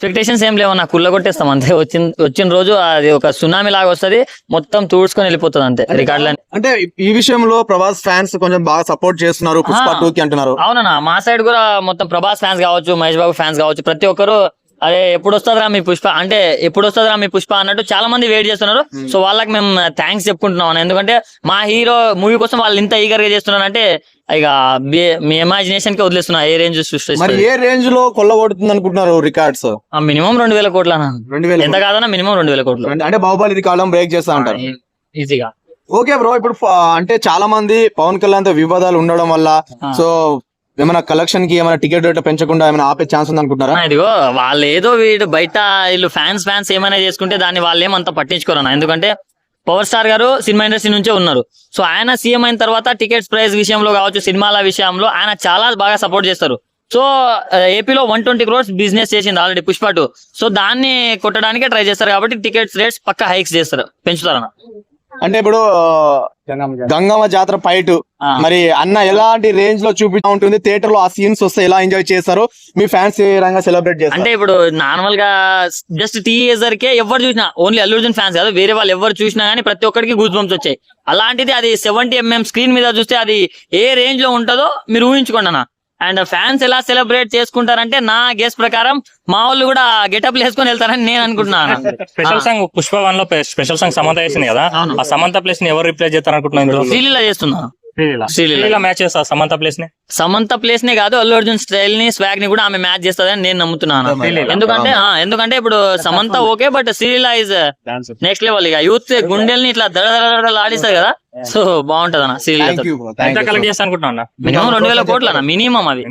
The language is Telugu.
ఎక్స్పెక్టేషన్స్ ఏం లేవు, నాకు కుళ్ళ కొట్టేస్తాం అంతే. వచ్చిన రోజు అది ఒక సునామీ లాగా వస్తది, మొత్తం తుడుచుకొని వెళ్ళిపోతుంది అంతే రికార్డులని. అంటే ఈ విషయంలో ప్రభాస్ ఫ్యాన్స్ కొంచెం బాగా సపోర్ట్ చేస్తున్నారు పుష్ప 2 కి అంటున్నారు. అవునన్నా, మా సైడ్ కూడా మొత్తం ప్రభాస్ ఫ్యాన్స్ కావచ్చు, మహేష్ బాబు ఫ్యాన్స్ కావచ్చు, ప్రతి ఒక్కరు అరే ఎప్పుడు వస్తుందిరా మీ పుష్ప అంటే ఎప్పుడు వస్తుందిరా మీ పుష్ప అన్నట్టు చాలా మంది వెయిట్ చేస్తున్నారు. సో వాళ్ళకి మేము థ్యాంక్స్ చెప్పుకుంటున్నాం. ఎందుకంటే మా హీరో మూవీ కోసం వాళ్ళు ఇంత ఈగర్ గా చేస్తున్నారు అంటే ఇక మీ ఇమాజినేషన్ కి వదిలేస్తున్నా ఏ రేంజ్ మరి ఏ రేంజ్ లో కొల్లగొడుతుంది అనుకుంటున్నారు రికార్డ్స్? మినిమం 2,000 కోట్ల, 2000 ఎంత కాదన్నా మినిమం 2,000 కోట్లు అంటే బాహుబలి రికార్డులను బ్రేక్ చేస్తా అంటారు ఈజీగా. ఓకే బ్రో, ఇప్పుడు అంటే చాలా మంది పవన్ కళ్యాణ్ తో వివాదాలు ఉండడం వల్ల సో ఏమైనా కలెక్షన్ కి ఏమైనా టికెట్ రేట్ పెంచకుండా ఏమైనా ఆపే ఛాన్స్ ఉంది అనుకుంటారా? ఇదిగో వాళ్ళు ఏదో వీడు బయట వీళ్ళు ఫ్యాన్స్ ఏమైనా చేసుకుంటే దాన్ని వాళ్ళు ఏమంత పట్టించుకోరన్నా. ఎందుకంటే పవర్ స్టార్ గారు సినిమా ఇండస్ట్రీ నుంచే ఉన్నారు. సో ఆయన సీఎం అయిన తర్వాత టికెట్స్ ప్రైస్ విషయంలో కావచ్చు, సినిమాల విషయంలో ఆయన చాలా బాగా సపోర్ట్ చేస్తారు. సో ఏపీలో 120 crores బిజినెస్ చేసింది ఆల్రెడీ పుష్ప 2. సో దాన్ని కొట్టడానికే ట్రై చేస్తారు కాబట్టి టికెట్స్ రేట్స్ పక్కా హైక్స్ చేస్తారు, పెంచుతారన్న. అంటే ఇప్పుడు గంగమ్మ జాతర ఫైట్ మరి అన్న ఎలాంటి రేంజ్ లో చూపిస్తా ఉంటుంది, థియేటర్ లో ఆ సీన్స్ వస్తే ఎలా ఎంజాయ్ చేస్తారు, మీ ఫ్యాన్స్ ఏ విధంగా సెలబ్రేట్ చేస్తారు? అంటే ఇప్పుడు నార్మల్ గా జస్ట్ టీజర్ కే ఎవరు చూసినా, ఓన్లీ అల్లు అర్జున్ ఫ్యాన్స్ కాదు, వేరే వాళ్ళు ఎవరు చూసినా గానీ ప్రతి ఒక్కరికి గూస్ బంప్స్ వచ్చాయి. అలాంటిది అది 70mm స్క్రీన్ మీద చూస్తే అది ఏ రేంజ్ లో ఉంటుందో మీరు ఊహించుకోండి అన్న. అండ్ ఫ్యాన్స్ ఎలా సెలబ్రేట్ చేసుకుంటారంటే నా గెస్ ప్రకారం మా వాళ్ళు కూడా గెటప్ వేసుకొని వెళ్తారని నేను అనుకుంటున్నాను. స్పెషల్ సాంగ్ పుష్ప 1 లో స్పెషల్ సాంగ్ సమంత చేసింది కదా, ఆ సమంత ప్లేస్ ని ఎవరు రిప్లేస్ చేస్తారు అనుకుంటున్నారు? శ్రీలీల చేస్తున్నాను. శ్రీలీల మ్యాచ్ చేస్తా సమంత ప్లేస్ ని. సమంత ప్లేస్ నే కాదు, అల్లు అర్జున్ స్టైల్ ని స్వాగ్ ని కూడా ఆమె మ్యాచ్ చేస్తుందని నేను నమ్ముతున్నాను. ఎందుకంటే ఇప్పుడు Samantha okay, but Sreeleela is next level. ఇక యూత్ గుండెల్ని ఇట్లా దడ ఆడిస్తారు కదా, సో బాగుంటది అన్న శ్రీలీల. ఎంత కలెక్ట్ చేస్తా అనుకుంటున్నా? మినిమం 2,000 కోట్లు అన్న, మినిమం అది.